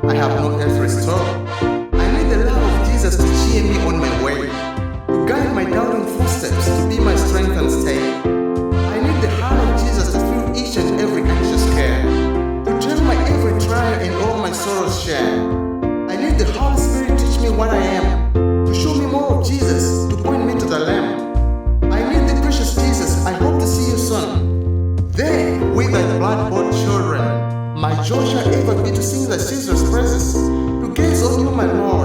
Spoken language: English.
I have no earthly store. I need the love of Jesus to cheer me on my way, to guide my doubting footsteps, to be my strength and stay. I need the heart of Jesus to feel each and every anxious care, to turn my every trial and all my sorrows share. I need the Holy Spirit to teach me what I am, to show me more of Jesus, to point me to the Lamb. I need the precious Jesus. I hope to see you soon. There, with thy blood-bought children, my joy shall ever be to sing thy Caesar's praises, to gaze on you, my Lord.